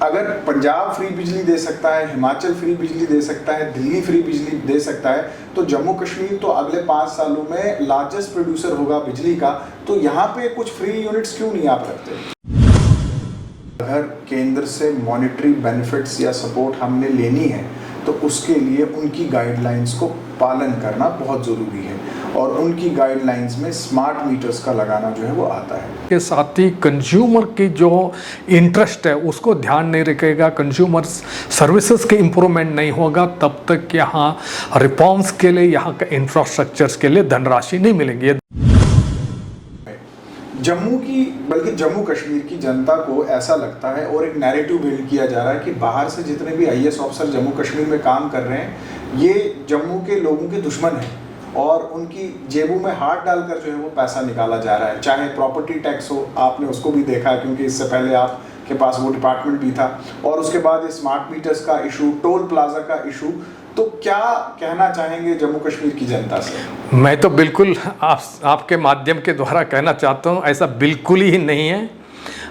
अगर पंजाब फ्री बिजली दे सकता है, हिमाचल फ्री बिजली दे सकता है, दिल्ली फ्री बिजली दे सकता है, तो जम्मू कश्मीर तो अगले 5 सालों में लार्जेस्ट प्रोड्यूसर होगा बिजली का। तो यहाँ पे कुछ फ्री यूनिट्स क्यों नहीं आप रखते? अगर केंद्र से मॉनेटरी बेनिफिट्स या सपोर्ट हमने लेनी है तो उसके लिए उनकी गाइडलाइंस को पालन करना बहुत ज़रूरी है, और उनकी गाइडलाइंस में स्मार्ट मीटर्स का लगाना जो है वो आता है। के साथ ही कंज्यूमर की जो इंटरेस्ट है उसको ध्यान नहीं रखेगा, कंज्यूमर सर्विसेज के इम्प्रूवमेंट नहीं होगा, तब तक यहाँ रिफॉर्म्स के लिए, यहाँ के इंफ्रास्ट्रक्चर्स के लिए धनराशि नहीं मिलेंगी। जम्मू की, बल्कि जम्मू कश्मीर की जनता को ऐसा लगता है और एक नैरेटिव बिल्ड किया जा रहा है कि बाहर से जितने भी आईएएस ऑफिसर जम्मू कश्मीर में काम कर रहे हैं ये जम्मू के लोगों के दुश्मन हैं, और उनकी जेबों में हाथ डालकर जो है वो पैसा निकाला जा रहा है। चाहे प्रॉपर्टी टैक्स हो, आपने उसको भी देखा है क्योंकि इससे पहले आपके पास वो डिपार्टमेंट भी था, और उसके बाद ये स्मार्ट मीटर्स का इशू, टोल प्लाजा का इशू। तो क्या कहना चाहेंगे जम्मू कश्मीर की जनता से? मैं तो बिल्कुल आपके माध्यम के द्वारा कहना चाहता हूँ, ऐसा बिल्कुल ही नहीं है।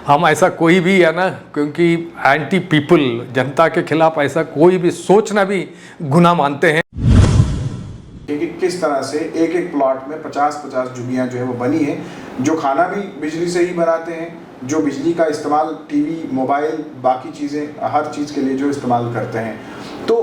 हम ऐसा कोई भी है ना, क्योंकि एंटी पीपल, जनता के खिलाफ ऐसा कोई भी सोचना भी गुनाह मानते हैं। कि किस तरह से एक एक प्लॉट में 50-50 झुग्गियाँ जो है वो बनी है, जो खाना भी बिजली से ही बनाते हैं, जो बिजली का इस्तेमाल टीवी, मोबाइल, बाकी चीज़ें, हर चीज़ के लिए जो इस्तेमाल करते हैं। तो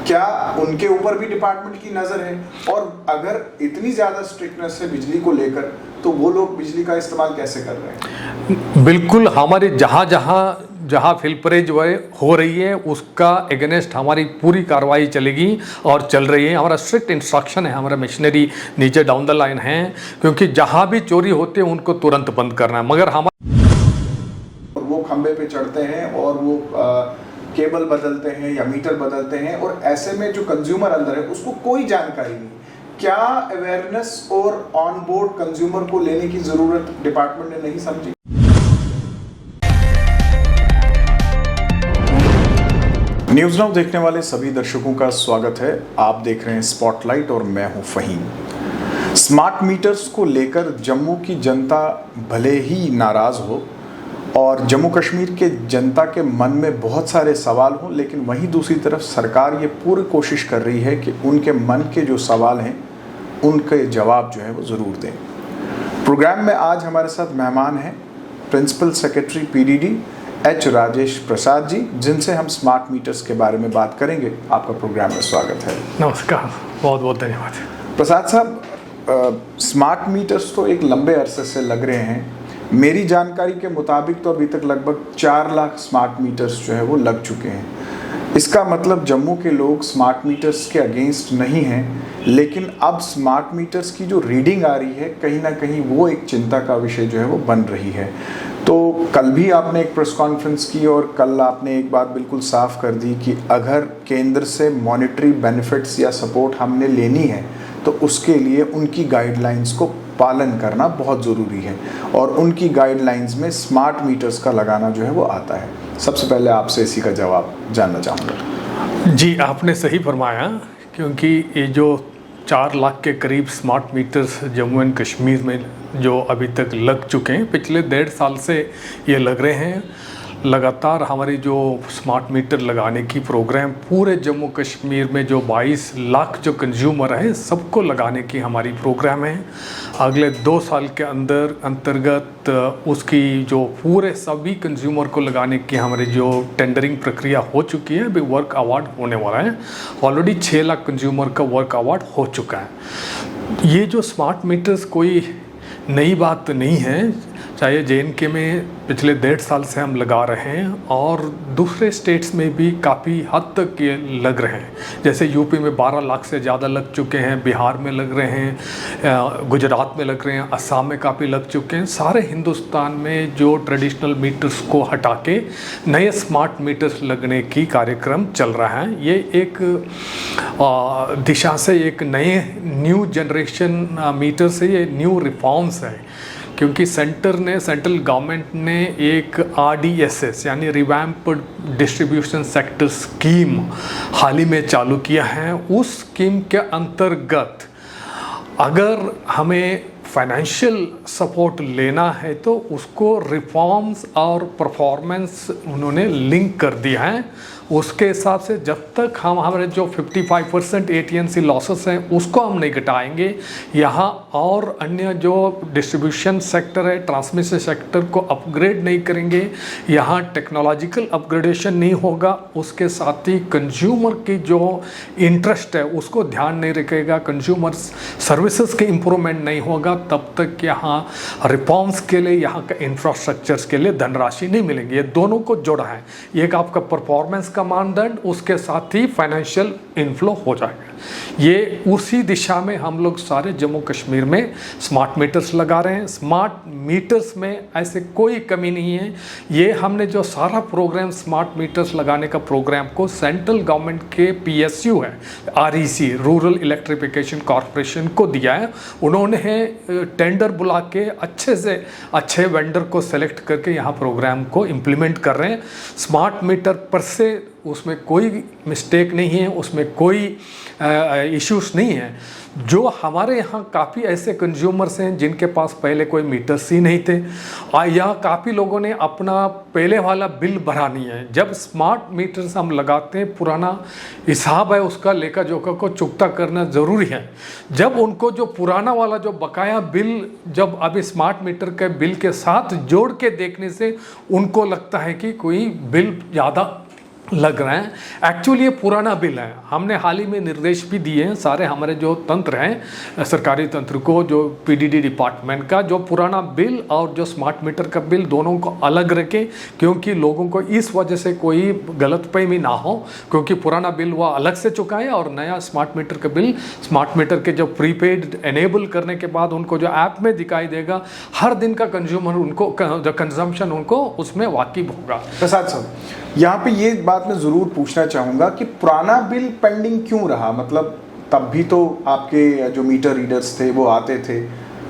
क्या उनके ऊपर भी डिपार्टमेंट की नज़र है? और अगर इतनी ज़्यादा स्ट्रिक्टनेस है बिजली को लेकर, तो वो लोग बिजली का इस्तेमाल कैसे कर रहे हैं? बिल्कुल, हमारे जहाँ फिल्परेज हो रही है उसका एगेंस्ट हमारी पूरी कार्रवाई चलेगी और चल रही है। हमारा स्ट्रिक्ट इंस्ट्रक्शन है, हमारा मशीनरी नीचे डाउन द लाइन है, क्योंकि जहाँ भी चोरी होते हैं उनको तुरंत बंद करना है। मगर हम वो खंबे पे चढ़ते हैं और वो केबल बदलते हैं या मीटर बदलते हैं, और ऐसे में जो कंज्यूमर अंदर है उसको कोई जानकारी नहीं। क्या अवेयरनेस और ऑन बोर्ड कंज्यूमर को लेने की जरूरत डिपार्टमेंट ने नहीं समझी? न्यूज़ नाउ देखने वाले सभी दर्शकों का स्वागत है। आप देख रहे हैं स्पॉटलाइट और मैं हूं फहीम। स्मार्ट मीटर्स को लेकर जम्मू की जनता भले ही नाराज़ हो और जम्मू कश्मीर के जनता के मन में बहुत सारे सवाल हों, लेकिन वहीं दूसरी तरफ सरकार ये पूरी कोशिश कर रही है कि उनके मन के जो सवाल हैं उनके जवाब जो है वो ज़रूर दें। प्रोग्राम में आज हमारे साथ मेहमान हैं principal secretary PDD H Rajesh Prasad ji, जिनसे हम स्मार्ट मीटर्स के बारे में बात करेंगे। आपका प्रोग्राम में स्वागत है। नमस्कार, बहुत बहुत धन्यवाद। प्रसाद साहब, स्मार्ट मीटर्स तो एक लंबे अरसे से लग रहे हैं। मेरी जानकारी के मुताबिक तो अभी तक लगभग 4 लाख स्मार्ट मीटर्स जो है वो लग चुके हैं। इसका मतलब जम्मू के लोग स्मार्ट मीटर्स के अगेंस्ट नहीं हैं, लेकिन अब स्मार्ट मीटर्स की जो रीडिंग आ रही है कहीं ना कहीं वो एक चिंता का विषय जो है वो बन रही है। तो कल भी आपने एक प्रेस कॉन्फ्रेंस की और कल आपने एक बात बिल्कुल साफ कर दी कि अगर केंद्र से मॉनेटरी बेनिफिट्स या सपोर्ट हमने लेनी है तो उसके लिए उनकी गाइडलाइंस को पालन करना बहुत ज़रूरी है, और उनकी गाइडलाइंस में स्मार्ट मीटर्स का लगाना जो है वो आता है। सबसे पहले आपसे इसी का जवाब जानना चाहूँगा। जी, आपने सही फरमाया, क्योंकि ये जो 4 लाख के करीब smart meters Jammu and Kashmir में जो अभी तक लग चुके हैं, पिछले 1.5 साल से ये लग रहे हैं। लगातार हमारी जो स्मार्ट मीटर लगाने की प्रोग्राम पूरे जम्मू कश्मीर में जो 22 लाख जो कंज्यूमर हैं सबको लगाने की हमारी प्रोग्राम है। अगले 2 साल के अंतर्गत उसकी जो पूरे सभी कंज्यूमर को लगाने की हमारी जो टेंडरिंग प्रक्रिया हो चुकी है, अभी वर्क अवार्ड होने वाला है। ऑलरेडी 6 लाख कंज्यूमर का वर्क अवार्ड हो चुका है। ये जो स्मार्ट मीटर्स कोई नई बात नहीं है, चाहे JNK में पिछले 1.5 साल से हम लगा रहे हैं और दूसरे स्टेट्स में भी काफ़ी हद तक ये लग रहे हैं। जैसे यूपी में 12 लाख से ज़्यादा लग चुके हैं, बिहार में लग रहे हैं, गुजरात में लग रहे हैं, असम में काफ़ी लग चुके हैं। सारे हिंदुस्तान में जो ट्रेडिशनल मीटर्स को हटा के नए स्मार्ट मीटर्स लगने की कार्यक्रम चल रहा है। ये एक दिशा से एक नए न्यू जनरेशन मीटर से ये न्यू रिफॉर्म्स है, क्योंकि सेंट्रल गवर्नमेंट ने एक RDSS यानी रिवैम्प्ड डिस्ट्रीब्यूशन सेक्टर स्कीम हाल ही में चालू किया है। उस स्कीम के अंतर्गत अगर हमें फाइनेंशियल सपोर्ट लेना है तो उसको रिफॉर्म्स और परफॉर्मेंस उन्होंने लिंक कर दिया है। उसके हिसाब से जब तक हम हमारे जो 55% AT&C लॉसेस हैं उसको हम नहीं घटाएंगे, यहाँ और अन्य जो डिस्ट्रीब्यूशन सेक्टर है, ट्रांसमिशन सेक्टर को अपग्रेड नहीं करेंगे, यहाँ टेक्नोलॉजिकल अपग्रेडेशन नहीं होगा, उसके साथ ही कंज्यूमर की जो इंटरेस्ट है उसको ध्यान नहीं रखेगा, कंज्यूमर सर्विसेज के इम्प्रूवमेंट नहीं होगा, तब तक यहाँ रिफॉर्म्स के लिए, यहाँ का इंफ्रास्ट्रक्चर्स के लिए धनराशि नहीं मिलेंगी। ये दोनों को जोड़ा है, एक आपका परफॉर्मेंस का मानदंड, उसके साथ ही फाइनेंशियल इनफ्लो हो जाएगा। ये उसी दिशा में हम लोग सारे जम्मू कश्मीर में स्मार्ट मीटर्स लगा रहे हैं। स्मार्ट मीटर्स में ऐसे कोई कमी नहीं है। ये हमने जो सारा प्रोग्राम स्मार्ट मीटर्स लगाने का प्रोग्राम को सेंट्रल गवर्नमेंट के PSU है, REC, रूरल इलेक्ट्रिफिकेशन कॉरपोरेशन को दिया है। उन्होंने टेंडर बुला के अच्छे से अच्छे वेंडर को सेलेक्ट करके यहाँ प्रोग्राम को इम्प्लीमेंट कर रहे हैं। स्मार्ट मीटर पर से उसमें कोई मिस्टेक नहीं है, उसमें कोई इश्यूज नहीं है। जो हमारे यहाँ काफ़ी ऐसे कंज्यूमर्स हैं जिनके पास पहले कोई मीटर्स ही नहीं थे, या काफ़ी लोगों ने अपना पहले वाला बिल भरा नहीं है। जब स्मार्ट मीटर्स हम लगाते हैं, पुराना हिसाब है उसका लेखा जोखा को चुकता करना ज़रूरी है। जब उनको जो पुराना वाला जो बकाया बिल जब अभी स्मार्ट मीटर के बिल के साथ जोड़ के देखने से उनको लगता है कि कोई बिल ज़्यादा लग रहा है, एक्चुअली ये पुराना बिल है। हमने हाल ही में निर्देश भी दिए हैं सारे हमारे जो तंत्र हैं सरकारी तंत्र को, जो PDD डिपार्टमेंट का, जो पुराना बिल और जो स्मार्ट मीटर का बिल दोनों को अलग रखें, क्योंकि लोगों को इस वजह से कोई गलतफहमी ना हो, क्योंकि पुराना बिल वह अलग से चुका है और नया स्मार्ट मीटर का बिल स्मार्ट मीटर के जो प्रीपेड एनेबल करने के बाद उनको जो ऐप में दिखाई देगा, हर दिन का कंज्यूमर उनको जो कंजम्पशन उनको उसमें वाकिफ होगा। प्रसाद साहब, यहाँ पे ये बात मैं ज़रूर पूछना चाहूँगा कि पुराना बिल पेंडिंग क्यों रहा? मतलब तब भी तो आपके जो मीटर रीडर्स थे वो आते थे,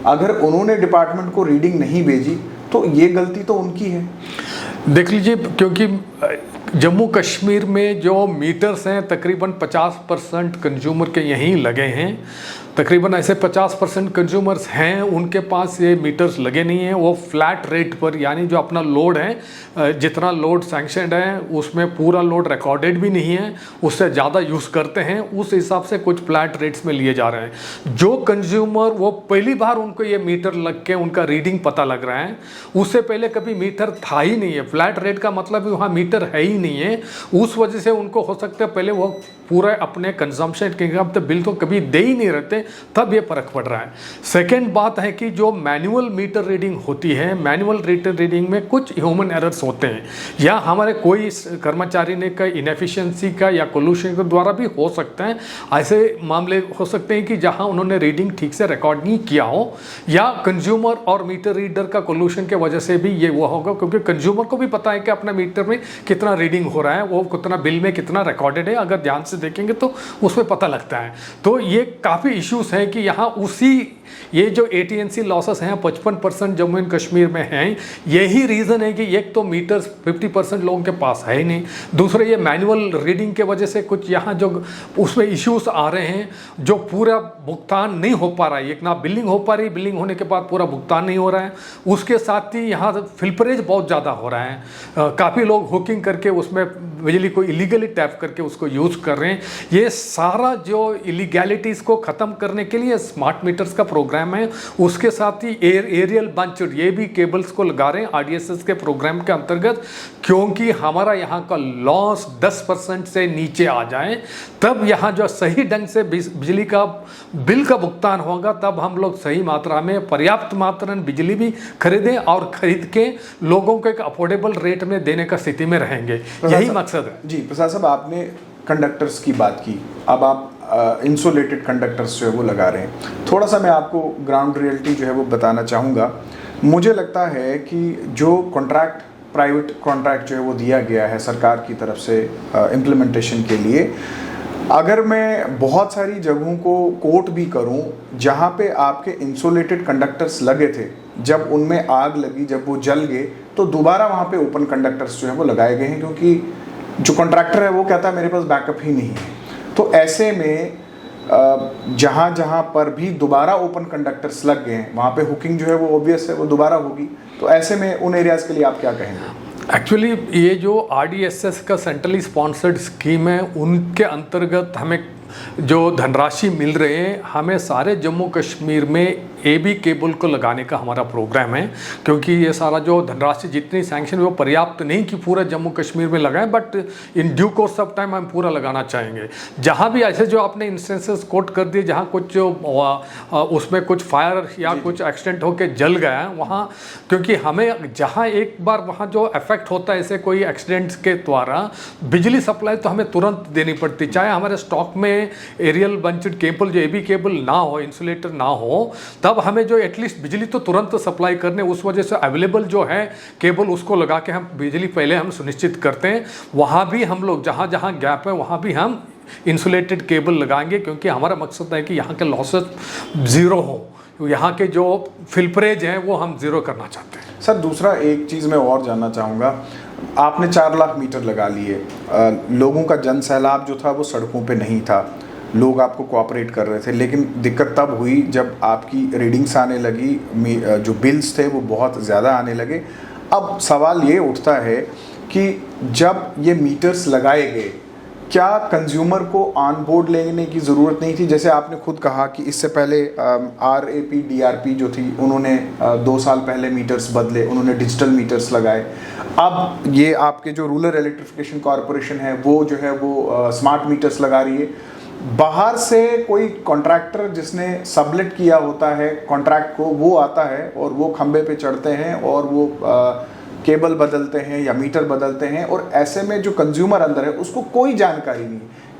अगर उन्होंने डिपार्टमेंट को रीडिंग नहीं भेजी तो ये गलती तो उनकी है। देख लीजिए, क्योंकि जम्मू कश्मीर में जो मीटर्स हैं तकरीबन 50% कंज्यूमर के यहीं लगे हैं। तकरीबन ऐसे 50% कंज्यूमर्स हैं उनके पास ये मीटर्स लगे नहीं हैं। वो फ्लैट रेट पर, यानी जो अपना लोड है, जितना लोड सैंक्शनड है उसमें पूरा लोड रिकॉर्डेड भी नहीं है, उससे ज़्यादा यूज़ करते हैं, उस हिसाब से कुछ फ्लैट रेट्स में लिए जा रहे हैं। जो कंज्यूमर वो पहली बार उनको ये मीटर लग के उनका रीडिंग पता लग रहा है, उससे पहले कभी मीटर था ही नहीं है। फ्लैट रेट का मतलब वहाँ मीटर है ही नहीं है, उस वजह से उनको हो सकता है पहले वो पूरा अपने कंजम्पशन के हिसाब से बिल तो कभी दे ही नहीं रहते, तब ये फर्क पड़ रहा है। सेकेंड बात है कि जो मैनुअल मीटर रीडिंग होती है, मैनुअल मीटर रीडिंग में कुछ ह्यूमन एरर्स होते हैं, या हमारे कोई कर्मचारी ने का इनएफिशिएंसी का या कोल्यूशन के द्वारा भी हो सकता है। ऐसे मामले हो सकते हैं कि जहां उन्होंने रीडिंग ठीक से रिकॉर्ड नहीं किया हो, या कंज्यूमर और मीटर रीडर का कोल्यूशन के वजह से भी ये हुआ होगा, क्योंकि कंज्यूमर को भी पता है कि अपना मीटर में कितना रीडिंग हो रहा है, वो कितना बिल में कितना रिकॉर्डेड है, अगर ध्यान से देखेंगे तो उसमें पता लगता है। तो ये काफ़ी इश्यूज हैं कि यहाँ उसी ये जो AT&C लॉसेस हैं 55% जम्मू एंड कश्मीर में हैं। यही रीज़न है कि एक तो मीटर्स 50% लोगों के पास है ही नहीं, दूसरे ये मैनुअल रीडिंग के वजह से कुछ यहाँ जो उसमें इश्यूज आ रहे हैं, जो पूरा भुगतान नहीं हो पा रहा है, एक ना बिलिंग हो पा रही, बिलिंग होने के बाद पूरा भुगतान नहीं हो रहा है, उसके साथ ही यहाँ फिल्परेज बहुत ज़्यादा हो रहा है। काफ़ी लोग हुकिंग करके उसमें बिजली को इलीगली टैप करके उसको यूज़ कर रहे हैं। ये सारा जो इलीगैलिटीज़ को ख़त्म करने के लिए स्मार्ट मीटर्स का प्रोग्राम है, उसके साथ ही एरियल बंच ये भी केबल्स को लगा रहे हैं RDSS के प्रोग्राम के अंतर्गत, क्योंकि हमारा यहाँ का लॉस 10% से नीचे आ जाए, तब यहाँ जो सही ढंग से बिजली का बिल का भुगतान होगा, तब हम लोग सही मात्रा में पर्याप्त मात्रा में बिजली भी खरीदें और खरीद के लोगों को एक अफोर्डेबल रेट में देने का स्थिति में रहेंगे। यही मकसद है जी। प्रसाद साहब, आपने कंडक्टर्स की बात की, अब आप इंसुलेटेड कंडक्टर्स जो है वो लगा रहे हैं। थोड़ा सा मैं आपको ग्राउंड रियलिटी जो है वो बताना चाहूँगा। मुझे लगता है कि जो कॉन्ट्रैक्ट, प्राइवेट कॉन्ट्रैक्ट जो है वो दिया गया है सरकार की तरफ से इम्प्लीमेंटेशन के लिए, अगर मैं बहुत सारी जगहों को कोट भी करूं जहां पे आपके इंसुलेटेड कंडक्टर्स लगे थे, जब उनमें आग लगी, जब वो जल गए, तो दोबारा वहां पे ओपन कंडक्टर्स जो है वो लगाए गए हैं, क्योंकि जो कॉन्ट्रैक्टर है वो कहता है मेरे पास बैकअप ही नहीं है। तो ऐसे में जहाँ जहाँ पर भी दोबारा ओपन कंडक्टर्स लग गए हैं वहाँ पे हुकिंग जो है वो ऑब्वियस है, वो दोबारा होगी। तो ऐसे में उन एरियाज़ के लिए आप क्या कहेंगे? एक्चुअली ये जो RDSS का सेंट्रली स्पॉन्सर्ड स्कीम है, उनके अंतर्गत हमें जो धनराशि मिल रहे हैं, हमें सारे जम्मू कश्मीर में AB केबल को लगाने का हमारा प्रोग्राम है। क्योंकि ये सारा जो धनराशि जितनी सैंक्शन वो पर्याप्त नहीं कि पूरा जम्मू कश्मीर में लगाएं, but in due course of time हम पूरा लगाना चाहेंगे। जहाँ भी ऐसे जो आपने इंस्टेंसेस कोट कर दिए जहाँ कुछ जो उसमें कुछ फायर या कुछ एक्सीडेंट होकर जल गया है वहाँ, क्योंकि हमें जहाँ एक बार वहाँ जो इफेक्ट होता है ऐसे कोई एक्सीडेंट्स के द्वारा, बिजली सप्लाई तो हमें तुरंत देनी पड़ती, चाहे हमारे स्टॉक में एरियल बंचड केबल जो AB केबल ना हो, इंसुलेटर ना हो, तब हमें जो एटलीस्ट बिजली तो तुरंत सप्लाई करने, उस वजह से अवेलेबल जो है केबल उसको लगा के हम बिजली पहले हम सुनिश्चित करते हैं। वहाँ भी हम लोग जहाँ जहाँ गैप है वहाँ भी हम इंसुलेटेड केबल लगाएंगे, क्योंकि हमारा मकसद है कि यहाँ के लॉसेस ज़ीरो हो, यहाँ के जो फिल्परेज हैं वो हम ज़ीरो करना चाहते हैं। सर दूसरा एक चीज़ मैं और जानना चाहूँगा, आपने 4 लाख मीटर लगा लिए, लोगों का जन सैलाब जो था वो सड़कों पे नहीं था, लोग आपको कोऑपरेट कर रहे थे, लेकिन दिक्कत तब हुई जब आपकी रीडिंग्स आने लगी, जो बिल्स थे वो बहुत ज़्यादा आने लगे। अब सवाल ये उठता है कि जब ये मीटर्स लगाए गए, क्या कंज्यूमर को ऑन बोर्ड लेने की ज़रूरत नहीं थी? जैसे आपने खुद कहा कि इससे पहले RAP DRP जो थी उन्होंने 2 साल पहले मीटर्स बदले, उन्होंने डिजिटल मीटर्स लगाए। अब ये आपके जो रूरल इलेक्ट्रिफिकेशन कॉरपोरेशन है वो जो है वो स्मार्ट मीटर्स लगा रही है। बाहर से कोई कॉन्ट्रैक्टर जिसने सबलेट किया होता है कॉन्ट्रैक्ट को, वो आता है और वो खंबे पे चढ़ते हैं और वो केबल बदलते हैं या मीटर बदलते हैं, और ऐसे में जो कंज्यूमर अंदर है उसको कोई जानकारी नहीं।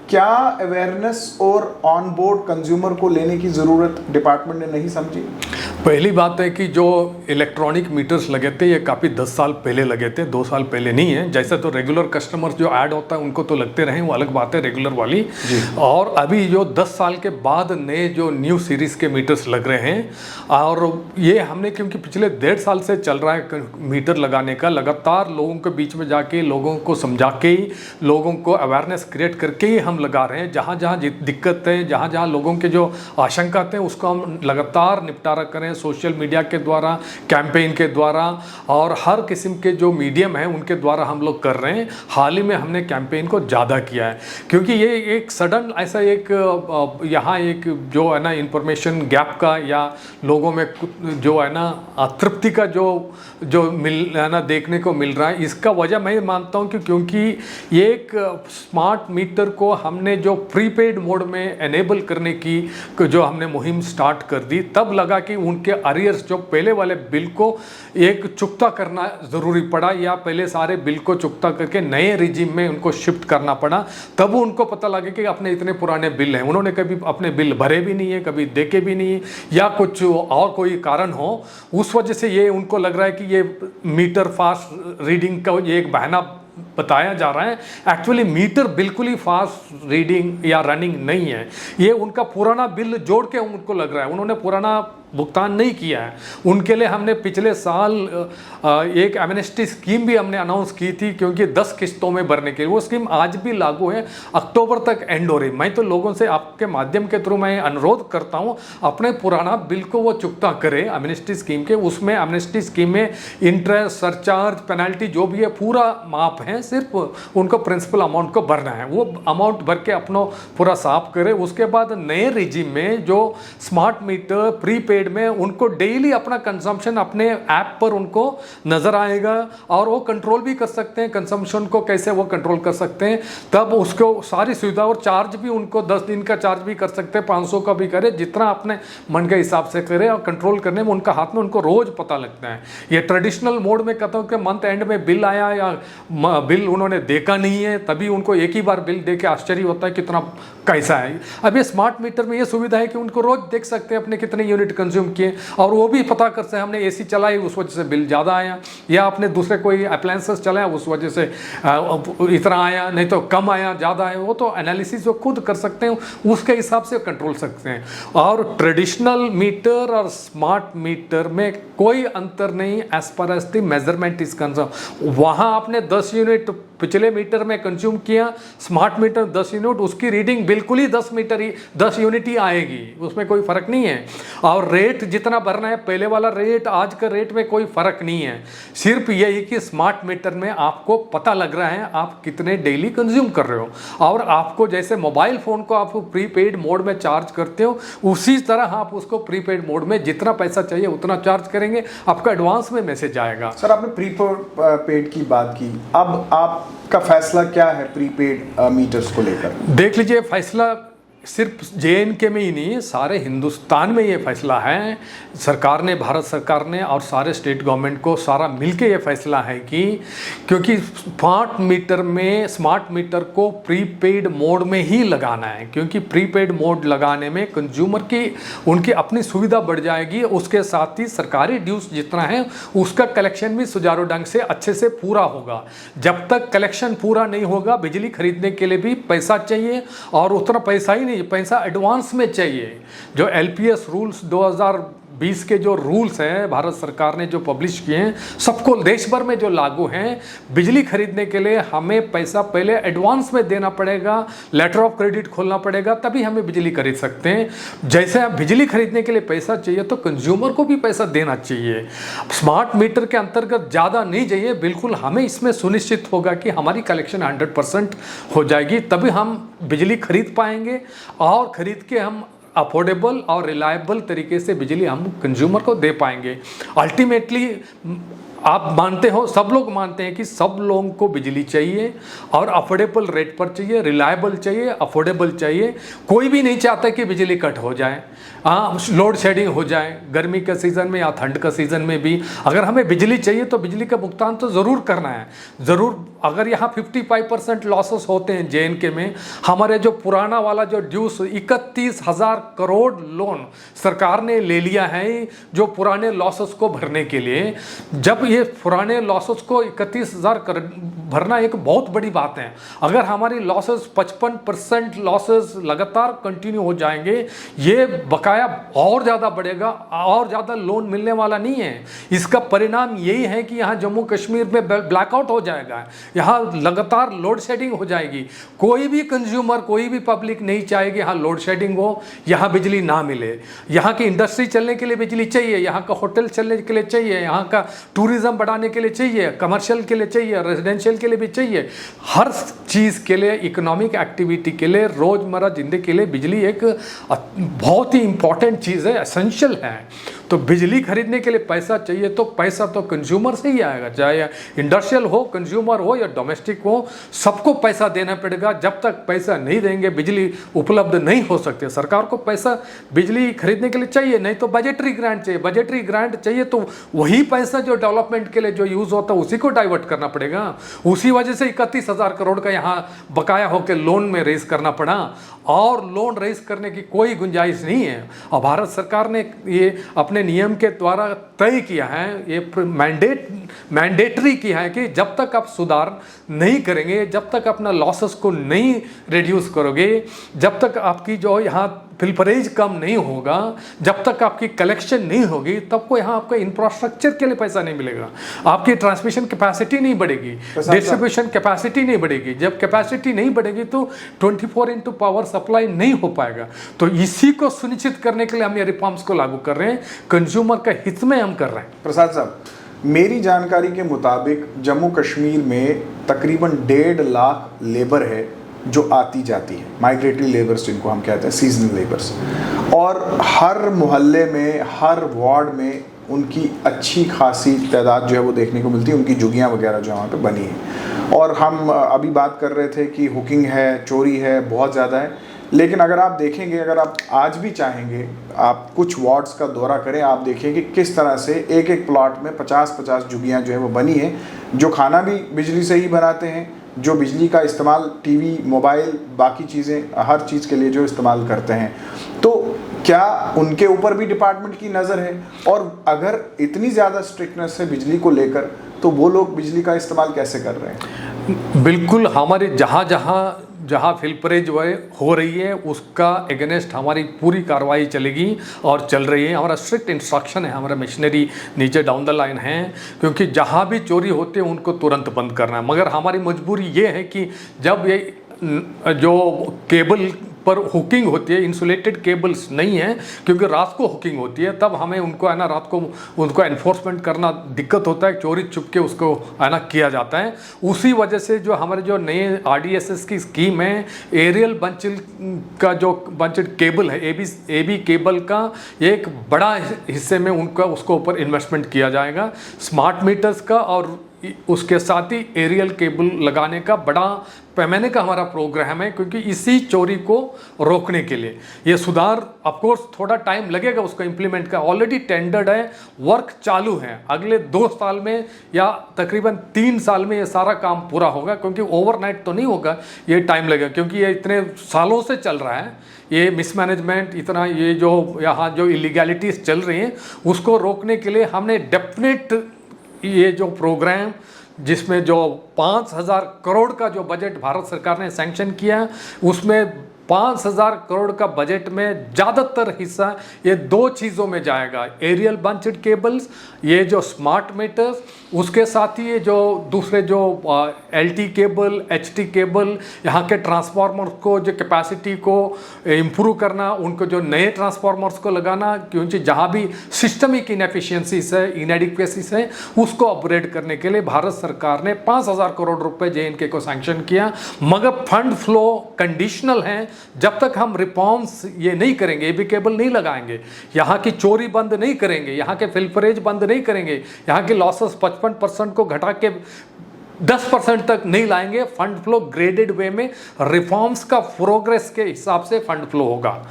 क्या अवेयरनेस और ऑन बोर्ड कंज्यूमर को लेने की ज़रूरत डिपार्टमेंट ने नहीं समझी? पहली बात है कि जो इलेक्ट्रॉनिक मीटर्स लगे थे ये काफ़ी 10 साल पहले लगे थे, 2 साल पहले नहीं है। जैसे तो रेगुलर कस्टमर्स जो ऐड होता है उनको तो लगते रहे, वो अलग बात है रेगुलर वाली। और अभी जो 10 साल के बाद नए जो न्यू सीरीज़ के मीटर्स लग रहे हैं, और ये हमने क्योंकि पिछले 1.5 साल से चल रहा है मीटर लगाने का, लगातार लोगों के बीच में जाके लोगों को समझा के ही, लोगों को अवेयरनेस क्रिएट करके ही हम लगा रहे हैं। जहाँ जहाँ दिक्कत है, जहाँ जहाँ लोगों के जो आशंका थे उसको हम लगातार निपटारा करें, सोशल मीडिया के द्वारा, कैंपेन के द्वारा, और हर किस्म के जो मीडियम है उनके द्वारा हम लोग कर रहे हैं। हाल ही में हमने कैंपेन को ज़्यादा किया है, क्योंकि ये एक सडन ऐसा एक यहाँ एक जो है ना इंफॉर्मेशन गैप का, या लोगों में जो है ना अतृप्ति का जो मिल है ना देखने को मिल रहा है। इसका वजह मैं मानता हूँ कि क्योंकि ये एक स्मार्ट मीटर को हमने जो प्रीपेड मोड में एनेबल करने की जो हमने मुहिम स्टार्ट कर दी, तब लगा कि उनके अरियर्स जो पहले वाले बिल को एक चुकता करना ज़रूरी पड़ा, या पहले सारे बिल को चुकता करके नए रिजीम में उनको शिफ्ट करना पड़ा। तब उनको पता लगा कि अपने इतने पुराने बिल हैं, उन्होंने कभी अपने बिल भरे भी नहीं है, कभी देखे भी नहीं है, या कुछ और कोई कारण हो, उस वजह से ये उनको लग रहा है कि ये मीटर फास्ट रीडिंग का ये एक बहाना बताया जा रहा है। एक्चुअली मीटर बिल्कुल ही फास्ट रीडिंग या रनिंग नहीं है, ये उनका पुराना बिल जोड़ के उनको लग रहा है, उन्होंने पुराना भुगतान नहीं किया है। उनके लिए हमने पिछले साल एक एमनेस्टी स्कीम भी हमने अनाउंस की थी, क्योंकि 10 किस्तों में भरने के लिए। वो स्कीम आज भी लागू है, अक्टूबर तक एंड हो रही। मैं तो लोगों से आपके माध्यम के थ्रू मैं अनुरोध करता हूँ, अपने पुराना बिल को वो चुकता करें एमनेस्टी स्कीम के। उसमें एमनेस्टी स्कीम में इंटरेस्ट, सरचार्ज, पेनल्टी जो भी है पूरा माफ है, सिर्फ उनको प्रिंसिपल अमाउंट को भरना है। वो अमाउंट भर के अपना पूरा साफ करें। उसके बाद नए रिजीम में जो स्मार्ट मीटर प्रीपेड में उनको डेली अपना कंजम्पशन अपने ऐप पर उनको नजर आएगा, और वो कंट्रोल भी कर सकते हैं कंजम्पशन को, कैसे वो कंट्रोल कर सकते हैं। तब उसको सारी सुविधा और चार्ज भी उनको 10 दिन का चार्ज भी कर सकते हैं, 500 का भी करे, जितना अपने मन के हिसाब से करे, और कंट्रोल करने में उनका हाथ में उनको रोज पता लगता है। ये ट्रेडिशनल मोड में कहता हूँ कि मंथ एंड में बिल आया या बिल उन्होंने देखा नहीं है, तभी उनको एक ही बार बिल दे के आश्चर्य होता है कितना कैसा है। अब ये स्मार्ट मीटर में ये सुविधा है कि उनको रोज देख सकते हैं अपने कितने यूनिट कंज्यूम किए, और वो भी पता कर सकते हैं हमने AC चलाई उस वजह से बिल ज़्यादा आया, या आपने दूसरे कोई अप्लायंसेस चलाया उस वजह से इतना आया, नहीं तो कम आया, ज़्यादा आया। वो तो एनालिसिस जो खुद कर सकते हैं, उसके हिसाब से कंट्रोल सकते हैं। और ट्रेडिशनल मीटर और स्मार्ट मीटर में कोई अंतर नहीं as per as the measurement is concern. वहाँ आपने 10 यूनिट पिछले मीटर में कंज्यूम किया, स्मार्ट मीटर 10 यूनिट, उसकी रीडिंग बिल्कुल ही 10 यूनिट ही आएगी, उसमें कोई फर्क नहीं है। और रेट जितना भरना है, पहले वाला रेट आज का रेट में कोई फर्क नहीं है। सिर्फ यही कि स्मार्ट मीटर में आपको पता लग रहा है आप कितने डेली कंज्यूम कर रहे हो, और आपको जैसे मोबाइल फोन को आप प्रीपेड मोड में चार्ज करते हो, उसी तरह आप उसको प्रीपेड मोड में जितना पैसा चाहिए उतना चार्ज करेंगे, आपका एडवांस में मैसेज आएगा। सर, आपने प्रीपेड की बात की, अब आपका फैसला क्या है प्रीपेड मीटर्स को लेकर? देख लीजिए, फैसला सिर्फ JNK में ही नहीं, सारे हिंदुस्तान में ये फैसला है। सरकार ने, भारत सरकार ने और सारे स्टेट गवर्नमेंट को सारा मिलके ये फैसला है कि क्योंकि स्मार्ट मीटर को प्रीपेड मोड में ही लगाना है, क्योंकि प्रीपेड मोड लगाने में कंज्यूमर की उनकी अपनी सुविधा बढ़ जाएगी, उसके साथ ही सरकारी ड्यूज जितना है उसका कलेक्शन भी सुचारू ढंग से अच्छे से पूरा होगा। जब तक कलेक्शन पूरा नहीं होगा, बिजली खरीदने के लिए भी पैसा चाहिए, और उतना पैसा ही पैसा एडवांस में चाहिए। जो LPS रूल्स 2020 के जो रूल्स हैं भारत सरकार ने जो पब्लिश किए हैं, सबको देश भर में जो लागू हैं, बिजली खरीदने के लिए हमें पैसा पहले एडवांस में देना पड़ेगा, लेटर ऑफ क्रेडिट खोलना पड़ेगा, तभी हमें बिजली खरीद सकते हैं। जैसे आप बिजली खरीदने के लिए पैसा चाहिए तो कंज्यूमर को भी पैसा देना चाहिए। स्मार्ट मीटर के अंतर्गत ज़्यादा नहीं चाहिए, बिल्कुल हमें इसमें सुनिश्चित होगा कि हमारी कलेक्शन 100% हो जाएगी, तभी हम बिजली खरीद पाएंगे, और खरीद के हम अफोर्डेबल और रिलायबल तरीके से बिजली हम कंज्यूमर को दे पाएंगे। अल्टीमेटली आप मानते हो, सब लोग मानते हैं कि सब लोगों को बिजली चाहिए, और अफोर्डेबल रेट पर चाहिए, रिलायबल चाहिए, अफोर्डेबल चाहिए। कोई भी नहीं चाहता कि बिजली कट हो जाए, लोड शेडिंग हो जाए, गर्मी के सीज़न में या ठंड का सीज़न में भी अगर हमें बिजली चाहिए तो बिजली का भुगतान तो ज़रूर करना है, ज़रूर। अगर यहाँ 55% लॉसेस होते हैं JNK में, हमारे जो पुराना वाला जो ड्यूस 31,000 करोड़ लोन सरकार ने ले लिया है जो पुराने लॉसेस को भरने के लिए। जब ये पुराने लॉसेस को 31,000 भरना एक बहुत बड़ी बात है। अगर हमारी लॉसेस 55% लॉसेस लगातार कंटिन्यू हो जाएंगे, ये बकाया और ज़्यादा बढ़ेगा, और ज़्यादा लोन मिलने वाला नहीं है। इसका परिणाम यही है कि यहाँ जम्मू कश्मीर में ब्लैकआउट हो जाएगा, यहाँ लगातार लोड शेडिंग हो जाएगी। कोई भी कंज्यूमर, कोई भी पब्लिक नहीं चाहेगी यहाँ लोड शेडिंग हो, यहाँ बिजली ना मिले। यहाँ की इंडस्ट्री चलने के लिए बिजली चाहिए, यहाँ का होटल चलने के लिए चाहिए, यहाँ का टूरिज्म बढ़ाने के लिए चाहिए, कमर्शियल के लिए चाहिए, रेजिडेंशियल के लिए भी चाहिए। हर चीज़ के लिए, इकोनॉमिक एक्टिविटी के लिए, रोज़मर्रा जिंदगी के लिए बिजली एक बहुत ही इंपॉर्टेंट चीज़ है, एसेंशियल है। तो बिजली खरीदने के लिए पैसा चाहिए, तो पैसा तो कंज्यूमर से ही आएगा, चाहे इंडस्ट्रियल हो, कंज्यूमर हो या डोमेस्टिक हो, सबको पैसा देना पड़ेगा। जब तक पैसा नहीं देंगे बिजली उपलब्ध नहीं हो सकती। सरकार को पैसा बिजली खरीदने के लिए चाहिए, नहीं तो बजटरी ग्रांट चाहिए। बजटरी ग्रांट चाहिए तो वही पैसा जो डेवलपमेंट के लिए जो यूज़ होता है उसी को डाइवर्ट करना पड़ेगा। उसी वजह से 31,000 करोड़ का यहाँ बकाया होकर लोन में रेज करना पड़ा, और लोन रेज करने की कोई गुंजाइश नहीं है। और भारत सरकार ने ये अपने नियम के द्वारा तय किया है, ये मैंडेटरी किया है कि जब तक आप सुधार नहीं करेंगे, जब तक अपना लॉसेस को नहीं रिड्यूस करोगे, जब तक आपकी जो यहाँ फिल्परेज कम नहीं होगा, जब तक आपकी कलेक्शन नहीं होगी, तब को यहाँ आपका इंफ्रास्ट्रक्चर के लिए पैसा नहीं मिलेगा, आपकी ट्रांसमिशन कैपेसिटी नहीं बढ़ेगी, डिस्ट्रीब्यूशन कैपेसिटी नहीं बढ़ेगी। जब कैपेसिटी नहीं बढ़ेगी तो 24x पावर सप्लाई नहीं हो पाएगा। तो इसी को सुनिश्चित करने के लिए हम ये रिफॉर्म्स को लागू कर रहे हैं, कंज्यूमर का हित में हम कर रहे हैं। प्रसाद साहब, मेरी जानकारी के मुताबिक जम्मू कश्मीर में तकरीबन 1.5 लाख लेबर है जो आती जाती है, माइग्रेटरी लेबर्स जिनको हम कहते हैं, सीजनल लेबर्स, और हर मोहल्ले में, हर वार्ड में उनकी अच्छी खासी तादाद जो है वो देखने को मिलती है, उनकी झुग्गियाँ वगैरह जो वहाँ पे बनी है। और हम अभी बात कर रहे थे कि हुकिंग है, चोरी है, बहुत ज़्यादा है। लेकिन अगर आप देखेंगे, अगर आप आज भी चाहेंगे, आप कुछ वार्ड्स का दौरा करें, आप देखेंगे किस तरह से एक एक प्लॉट में 50-50 झुग्गियाँ जो है वो बनी है, जो खाना भी बिजली से ही बनाते हैं, जो बिजली का इस्तेमाल टीवी, मोबाइल, बाकी चीज़ें, हर चीज़ के लिए जो इस्तेमाल करते हैं। तो क्या उनके ऊपर भी डिपार्टमेंट की नज़र है? और अगर इतनी ज़्यादा स्ट्रिक्टनेस है बिजली को लेकर, तो वो लोग बिजली का इस्तेमाल कैसे कर रहे हैं? बिल्कुल, हमारे जहाँ जहाँ जहाँ फिल्परेज हो रही है उसका एगेंस्ट हमारी पूरी कार्रवाई चलेगी और चल रही है। हमारा स्ट्रिक्ट इंस्ट्रक्शन है, हमारा मिशनरी नीचे डाउन द लाइन है, क्योंकि जहाँ भी चोरी होते हैं उनको तुरंत बंद करना है। मगर हमारी मजबूरी ये है कि जब ये जो केबल पर हुकिंग होती है, इंसुलेटेड केबल्स नहीं है, क्योंकि रात को हुकिंग होती है, तब हमें उनको है ना रात को उनको एनफोर्समेंट करना दिक्कत होता है, चोरी छुप के उसको है ना किया जाता है। उसी वजह से जो हमारे जो नए RDSS की स्कीम है, एरियल बंचिल का जो बंचड केबल है, AB केबल का एक बड़ा हिस्से में उनका उसको ऊपर इन्वेस्टमेंट किया जाएगा, स्मार्ट मीटर्स का, और उसके साथ ही एरियल केबल लगाने का बड़ा पैमाने का हमारा प्रोग्राम है, क्योंकि इसी चोरी को रोकने के लिए ये सुधार ऑफ कोर्स थोड़ा टाइम लगेगा उसको इम्प्लीमेंट का। ऑलरेडी टेंडर्ड है, वर्क चालू है, अगले 2 साल में या तकरीबन 3 साल में ये सारा काम पूरा होगा, क्योंकि ओवरनाइट तो नहीं होगा, ये टाइम लगेगा, क्योंकि ये इतने सालों से चल रहा है। ये मिसमैनेजमेंट इतना, ये जो यहाँ जो इलीगैलिटीज़ चल रही हैं उसको रोकने के लिए हमने डेफिनेट ये जो प्रोग्राम, जिसमें जो 5,000 करोड़ का जो बजट भारत सरकार ने सैंक्शन किया, उसमें 5,000 करोड़ का बजट में ज़्यादातर हिस्सा ये 2 चीज़ों में जाएगा, एरियल बंचड केबल्स, ये जो स्मार्ट मीटर्स, उसके साथ ही ये जो दूसरे जो LT केबल, HT केबल, यहाँ के ट्रांसफार्मर्स को जो कैपेसिटी को इम्प्रूव करना, उनको जो नए ट्रांसफार्मर्स को लगाना, क्योंकि जहाँ भी सिस्टमिक इनएफिशिएंसीज है, इनएडिक्वेसीज है, उसको अपग्रेड करने के लिए भारत सरकार ने 5,000 करोड़ रुपए JNK को सैंक्शन किया। मगर फंड फ्लो कंडीशनल है, जब तक हम रिफॉर्म्स ये नहीं करेंगे, AB केबल नहीं लगाएंगे, यहाँ की चोरी बंद नहीं करेंगे, यहाँ के फिल्परेज बंद नहीं करेंगे, यहाँ की लॉसेस 55% को घटा के 10% तक नहीं लाएंगे, फंड फ्लो ग्रेडेड वे में रिफॉर्म्स का प्रोग्रेस के हिसाब से फंड फ्लो होगा।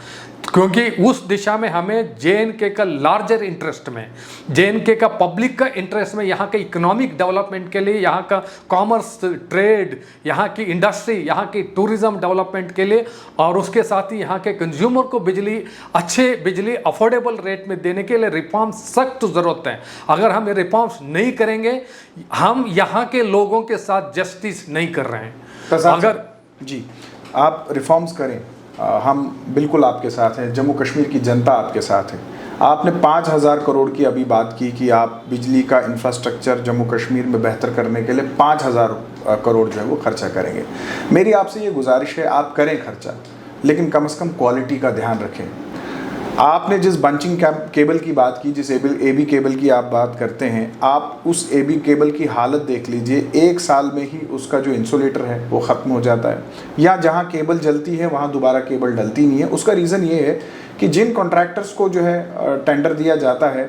क्योंकि उस दिशा में हमें JNK का लार्जर इंटरेस्ट में, JNK का पब्लिक का इंटरेस्ट में, यहाँ के इकोनॉमिक डेवलपमेंट के लिए, यहाँ का कॉमर्स, ट्रेड, यहाँ की इंडस्ट्री, यहाँ की टूरिज्म डेवलपमेंट के लिए, और उसके साथ ही यहाँ के कंज्यूमर को अच्छे बिजली अफोर्डेबल रेट में देने के लिए रिफॉर्म सख्त ज़रूरत है। अगर हम ये रिफॉर्म्स नहीं करेंगे, हम यहाँ के लोगों के साथ जस्टिस नहीं कर रहे हैं। अगर जी आप रिफॉर्म्स करें, हम बिल्कुल आपके साथ हैं, जम्मू कश्मीर की जनता आपके साथ है। आपने 5,000 करोड़ की अभी बात की कि आप बिजली का इंफ्रास्ट्रक्चर जम्मू कश्मीर में बेहतर करने के लिए 5,000 करोड़ जो है वो खर्चा करेंगे। मेरी आपसे ये गुजारिश है, आप करें खर्चा, लेकिन कम से कम क्वालिटी का ध्यान रखें। आपने जिस बंचिंग केबल की बात की, जिस AB केबल की आप बात करते हैं, आप उस AB केबल की हालत देख लीजिए, 1 साल में ही उसका जो इंसुलेटर है वो ख़त्म हो जाता है, या जहां केबल जलती है वहां दोबारा केबल डलती नहीं है। उसका रीज़न ये है कि जिन कॉन्ट्रैक्टर्स को जो है टेंडर दिया जाता है,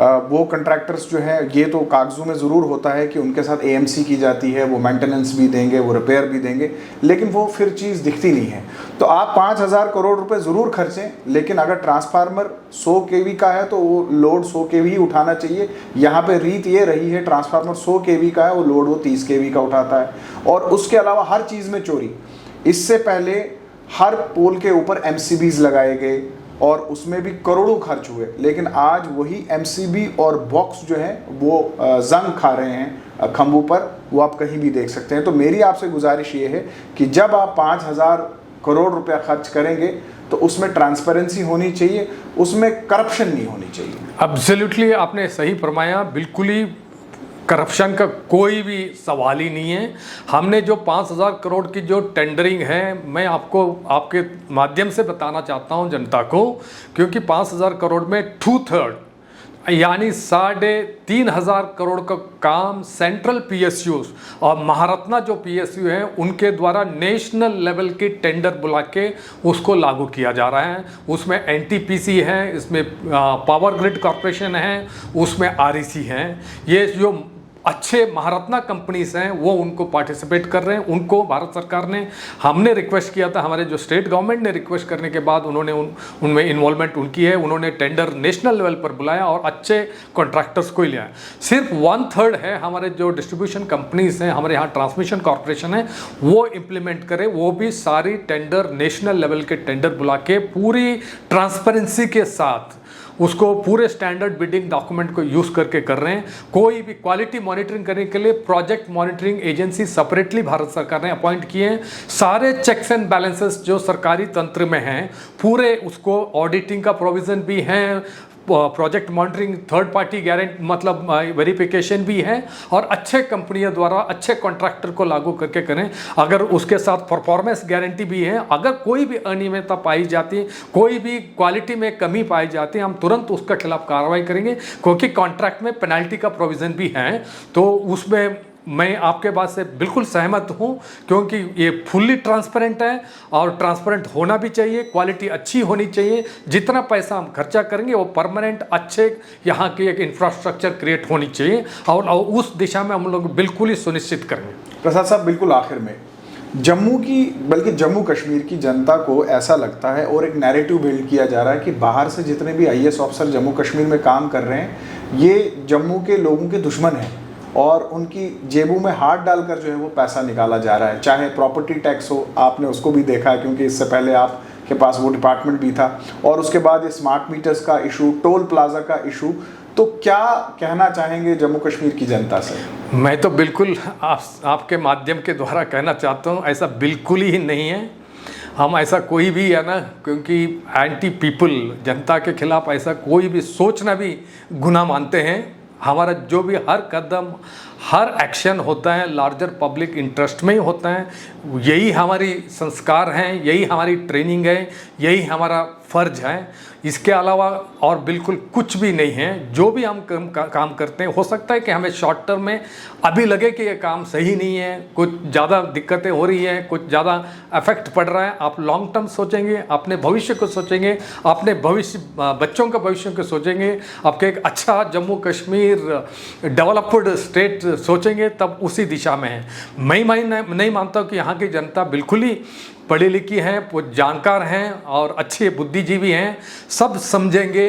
वो कॉन्ट्रैक्टर्स जो है, ये तो कागज़ों में ज़रूर होता है कि उनके साथ AMC की जाती है, वो मेंटेनेंस भी देंगे, वो रिपेयर भी देंगे, लेकिन वो फिर चीज़ दिखती नहीं है। तो आप 5,000 करोड़ रुपए ज़रूर खर्चें, लेकिन अगर ट्रांसफार्मर 100 kV का है तो वो लोड 100 kV ही उठाना चाहिए। यहाँ पे रीत ये रही है, ट्रांसफार्मर 100 kV का है, वो लोड वो 30 kV का उठाता है। और उसके अलावा हर चीज़ में चोरी। इससे पहले हर पोल के ऊपर MCBs लगाए गए और उसमें भी करोड़ों खर्च हुए, लेकिन आज वही MCB और बॉक्स जो है वो जंग खा रहे हैं खंभों पर, वो आप कहीं भी देख सकते हैं। तो मेरी आपसे गुजारिश ये है कि जब आप 5,000 करोड़ रुपया खर्च करेंगे तो उसमें ट्रांसपेरेंसी होनी चाहिए, उसमें करप्शन नहीं होनी चाहिए। एब्सोल्युटली आपने सही फरमाया, बिल्कुल ही करप्शन का कोई भी सवाल ही नहीं है। हमने जो 5,000 करोड़ की जो टेंडरिंग है, मैं आपको आपके माध्यम से बताना चाहता हूं जनता को, क्योंकि 5,000 करोड़ में 2/3 यानी 3,500 करोड़ का काम सेंट्रल PSUs और महारत्ना जो PSU हैं उनके द्वारा नेशनल लेवल के टेंडर बुला के उसको लागू किया जा रहा है। उसमें NTPC है, इसमें पावर ग्रिड कॉरपोरेशन है, उसमें REC है। ये जो अच्छे महारत्ना कंपनीज हैं वो उनको पार्टिसिपेट कर रहे हैं। उनको भारत सरकार ने, हमने रिक्वेस्ट किया था, हमारे जो स्टेट गवर्नमेंट ने रिक्वेस्ट करने के बाद उन्होंने उनमें इन्वॉल्वमेंट उनकी है। उन्होंने टेंडर नेशनल लेवल पर बुलाया और अच्छे कॉन्ट्रैक्टर्स को ही लिया। सिर्फ 1/3 है हमारे जो डिस्ट्रीब्यूशन कंपनीज हैं, हमारे यहाँ ट्रांसमिशन कॉर्पोरेशन है, वो इम्प्लीमेंट करे। वो भी सारी टेंडर नेशनल लेवल के टेंडर बुला के पूरी ट्रांसपेरेंसी के साथ उसको पूरे स्टैंडर्ड बिडिंग डॉक्यूमेंट को यूज़ करके कर रहे हैं। कोई भी क्वालिटी मॉनिटरिंग करने के लिए project monitoring agency separately Bharat सरकार ने अपॉइंट किए हैं। सारे चेक्स एंड बैलेंसेस जो सरकारी तंत्र में हैं पूरे, उसको ऑडिटिंग का प्रोविज़न भी है, project monitoring, third party guarantee मतलब वेरिफिकेशन भी है, और अच्छे कंपनियों द्वारा अच्छे कॉन्ट्रैक्टर को लागू करके करें। अगर उसके साथ परफॉर्मेंस गारंटी भी है, अगर कोई भी अनियमितता पाई जाती है, कोई भी क्वालिटी में कमी पाई जाती है, हम तुरंत उसके खिलाफ कार्रवाई करेंगे, क्योंकि कॉन्ट्रैक्ट में पेनल्टी का प्रोविज़न भी है। तो उसमें मैं आपके बात से बिल्कुल सहमत हूं, क्योंकि ये फुल्ली ट्रांसपेरेंट है और ट्रांसपेरेंट होना भी चाहिए, क्वालिटी अच्छी होनी चाहिए। जितना पैसा हम खर्चा करेंगे वो परमानेंट अच्छे यहाँ की एक इंफ्रास्ट्रक्चर क्रिएट होनी चाहिए, और उस दिशा में हम लोग बिल्कुल ही सुनिश्चित करेंगे। प्रसाद साहब, बिल्कुल आखिर में, जम्मू की बल्कि जम्मू कश्मीर की जनता को ऐसा लगता है और एक नैरेटिव बिल्ड किया जा रहा है कि बाहर से जितने भी IAS ऑफिसर जम्मू कश्मीर में काम कर रहे हैं ये जम्मू के लोगों के दुश्मन हैं और उनकी जेबों में हाथ डालकर जो है वो पैसा निकाला जा रहा है। चाहे प्रॉपर्टी टैक्स हो, आपने उसको भी देखा क्योंकि इससे पहले आपके पास वो डिपार्टमेंट भी था, और उसके बाद ये स्मार्ट मीटर्स का इशू, टोल प्लाजा का इशू। तो क्या कहना चाहेंगे जम्मू कश्मीर की जनता से? मैं तो बिल्कुल आपके माध्यम के द्वारा कहना चाहता हूँ, ऐसा बिल्कुल ही नहीं है। हम ऐसा कोई भी है ना, क्योंकि एंटी पीपल, जनता के खिलाफ ऐसा कोई भी सोचना भी गुनाह मानते हैं। हमारा जो भी हर कदम, हर एक्शन होता है लार्जर पब्लिक इंटरेस्ट में ही होता है। यही हमारी संस्कार हैं, यही हमारी ट्रेनिंग है, यही हमारा फ़र्ज है। इसके अलावा और बिल्कुल कुछ भी नहीं है। जो भी हम काम करते हैं, हो सकता है कि हमें शॉर्ट टर्म में अभी लगे कि ये काम सही नहीं है, कुछ ज़्यादा दिक्कतें हो रही हैं, कुछ ज़्यादा इफेक्ट पड़ रहा है। आप लॉन्ग टर्म सोचेंगे, अपने भविष्य को सोचेंगे, अपने भविष्य, बच्चों का भविष्य को सोचेंगे, आपके एक अच्छा जम्मू कश्मीर डेवलप्ड स्टेट सोचेंगे, तब उसी दिशा में है। मैं नहीं मानता कि यहाँ की जनता बिल्कुल ही पढ़ी लिखी हैं, जानकार हैं और अच्छे बुद्धिजीवी हैं। सब समझेंगे,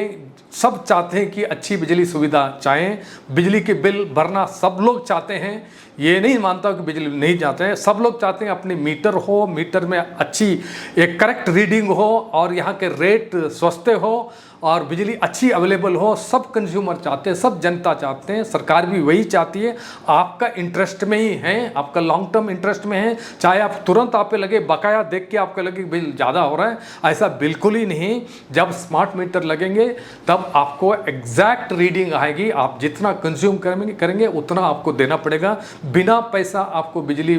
सब चाहते हैं कि अच्छी बिजली सुविधा चाहें, बिजली के बिल भरना सब लोग चाहते हैं। ये नहीं मानता कि बिजली नहीं चाहते हैं, सब लोग चाहते हैं अपने मीटर हो, मीटर में अच्छी एक करेक्ट रीडिंग हो और यहाँ के रेट सस्ते हो और बिजली अच्छी अवेलेबल हो। सब कंज्यूमर चाहते हैं, सब जनता चाहते हैं, सरकार भी वही चाहती है। आपका इंटरेस्ट में ही है, आपका लॉन्ग टर्म इंटरेस्ट में है। चाहे आप तुरंत आप पे लगे बकाया देख के आपको लगे बिल ज़्यादा हो रहा है, ऐसा बिल्कुल ही नहीं। जब स्मार्ट मीटर लगेंगे तब आपको एग्जैक्ट रीडिंग आएगी। आप जितना कंज्यूम करेंगे उतना आपको देना पड़ेगा। बिना पैसा आपको बिजली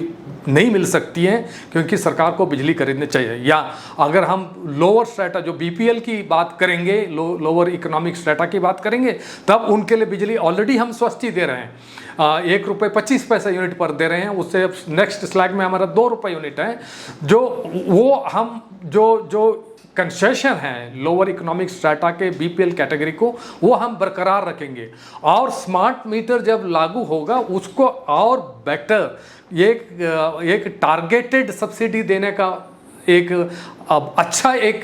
नहीं मिल सकती है, क्योंकि सरकार को बिजली खरीदनी चाहिए। या अगर हम लोअर स्ट्रेटा जो BPL की बात करेंगे, लोअर इकोनॉमिक स्ट्रेटा की बात करेंगे, तब उनके लिए बिजली ऑलरेडी हम सस्ती दे रहे हैं। 1 रुपये 25 पैसे यूनिट पर दे रहे हैं। उससे नेक्स्ट स्लैग में हमारा 2 रुपये यूनिट है। जो वो हम जो कंसेशन है लोअर इकोनॉमिक स्ट्रेटा के BPL कैटेगरी को, वो हम बरकरार रखेंगे। और स्मार्ट मीटर जब लागू होगा उसको और बेटर एक टारगेटेड सब्सिडी देने का एक अच्छा एक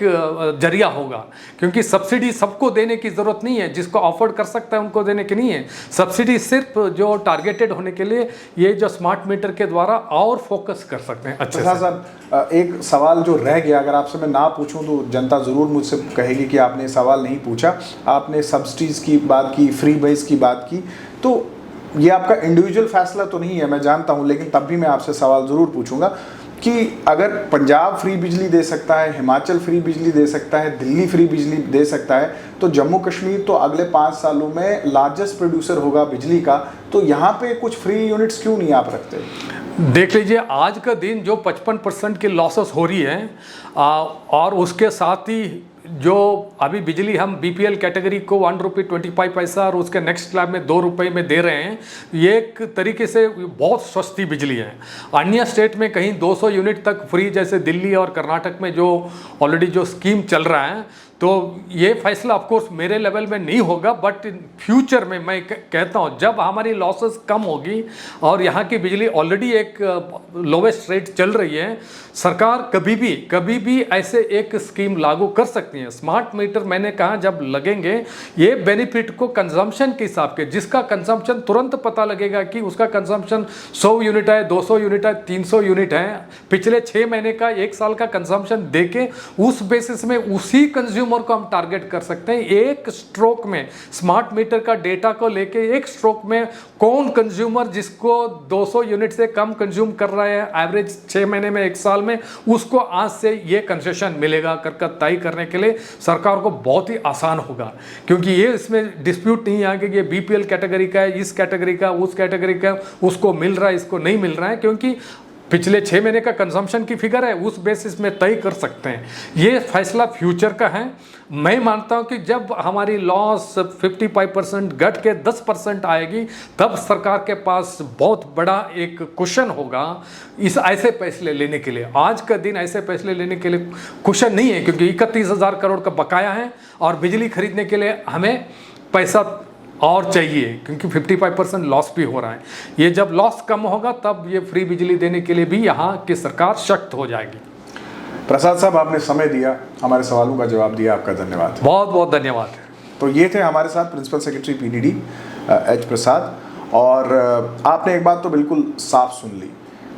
जरिया होगा, क्योंकि सब्सिडी सबको देने की ज़रूरत नहीं है। जिसको अफोर्ड कर सकता है उनको देने की नहीं है। सब्सिडी सिर्फ जो टारगेटेड होने के लिए ये जो स्मार्ट मीटर के द्वारा और फोकस कर सकते हैं अच्छे से। साहब, एक सवाल जो रह गया, अगर आपसे मैं ना पूछूं तो जनता ज़रूर मुझसे कहेगी कि आपने सवाल नहीं पूछा। आपने सब्सिडीज़ की बात की, फ्री बेस की बात की, तो ये आपका इंडिविजुअल फैसला तो नहीं है, मैं जानता हूँ, लेकिन तब भी मैं आपसे सवाल ज़रूर पूछूंगा कि अगर पंजाब फ्री बिजली दे सकता है, हिमाचल फ्री बिजली दे सकता है, दिल्ली फ्री बिजली दे सकता है, तो जम्मू कश्मीर तो अगले 5 सालों में लार्जेस्ट प्रोड्यूसर होगा बिजली का। तो यहाँ पे कुछ फ्री यूनिट्स क्यों नहीं आप रखते? देख लीजिए, आज का दिन जो 55% की लॉसेस हो रही है, और उसके साथ ही जो अभी बिजली हम BPL कैटेगरी को 1 रुपये 25 पैसा और उसके नेक्स्ट स्लैब में 2 रुपये में दे रहे हैं, ये एक तरीके से बहुत सस्ती बिजली है। अन्य स्टेट में कहीं 200 यूनिट तक फ्री, जैसे दिल्ली और कर्नाटक में जो ऑलरेडी जो स्कीम चल रहा है, तो ये फैसला ऑफकोर्स मेरे लेवल में नहीं होगा, बट फ्यूचर में मैं कहता हूँ जब हमारी लॉसेस कम होगी और यहाँ की बिजली ऑलरेडी एक लोवेस्ट रेट चल रही है, सरकार कभी भी ऐसे एक स्कीम लागू कर सकती है सकती हैं। स्मार्ट मीटर मैंने कहा जब लगेंगे ये बेनिफिट को कंजम्पशन के हिसाब के, जिसका कंजम्पशन तुरंत पता लगेगा कि उसका कंजम्पशन 100 यूनिट है, 200 यूनिट है, 300 यूनिट है, पिछले 6 महीने का 1 साल का कंजम्पशन देके उस बेसिस में उसी कंज्यूमर को हम टारगेट कर सकते हैं। एक स्ट्रोक में स्मार्ट मीटर का डेटा को लेके एक स्ट्रोक में कौन कंज्यूमर जिसको 200 यूनिट से कम कंज्यूम कर रहा है एवरेज 6 महीने में 1 साल में, उसको आज से ये कंसेशन मिलेगा कर तय करने के लिए सरकार को बहुत ही आसान होगा। क्योंकि ये इसमें डिस्प्यूट नहीं है कि ये बीपीएल कैटेगरी का है, इस कैटेगरी का, उस कैटेगरी का, उसको मिल रहा है, इसको नहीं मिल रहा है, क्योंकि पिछले 6 महीने का कंजम्पशन की फिगर है, उस बेसिस में तय कर सकते हैं। ये फैसला फ्यूचर का है। मैं मानता हूं कि जब हमारी लॉस 55% घट के 10% आएगी, तब सरकार के पास बहुत बड़ा एक क्वेश्चन होगा इस ऐसे फैसले लेने के लिए। आज का दिन ऐसे फैसले लेने के लिए क्वेश्चन नहीं है, क्योंकि 31,000 करोड़ का बकाया है और बिजली खरीदने के लिए हमें पैसा और चाहिए, क्योंकि 55% लॉस भी हो रहा है। ये जब लॉस कम होगा तब ये फ्री बिजली देने के लिए भी यहाँ की सरकार सख्त हो जाएगी। प्रसाद साहब, आपने समय दिया, हमारे सवालों का जवाब दिया, आपका धन्यवाद। बहुत बहुत धन्यवाद। तो ये थे हमारे साथ प्रिंसिपल सेक्रेटरी पीडीडी एच प्रसाद। और आपने एक बात तो बिल्कुल साफ सुन ली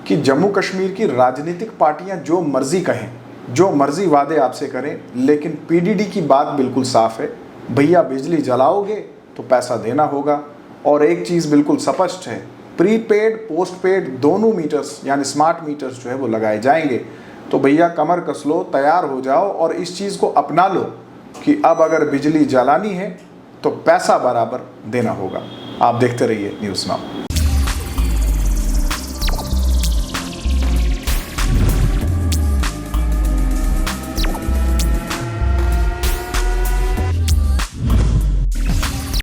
कि जम्मू कश्मीर की राजनीतिक पार्टियां जो मर्जी कहें, जो मर्जी वादे आपसे करें, लेकिन पीडीडी की बात बिल्कुल साफ है, भैया बिजली जलाओगे तो पैसा देना होगा। और एक चीज़ बिल्कुल स्पष्ट है, प्रीपेड पोस्टपेड दोनों मीटर्स यानी स्मार्ट मीटर्स जो है वो लगाए जाएंगे। तो भैया कमर कस लो, तैयार हो जाओ और इस चीज़ को अपना लो कि अब अगर बिजली जलानी है तो पैसा बराबर देना होगा। आप देखते रहिए न्यूज़ नाउ।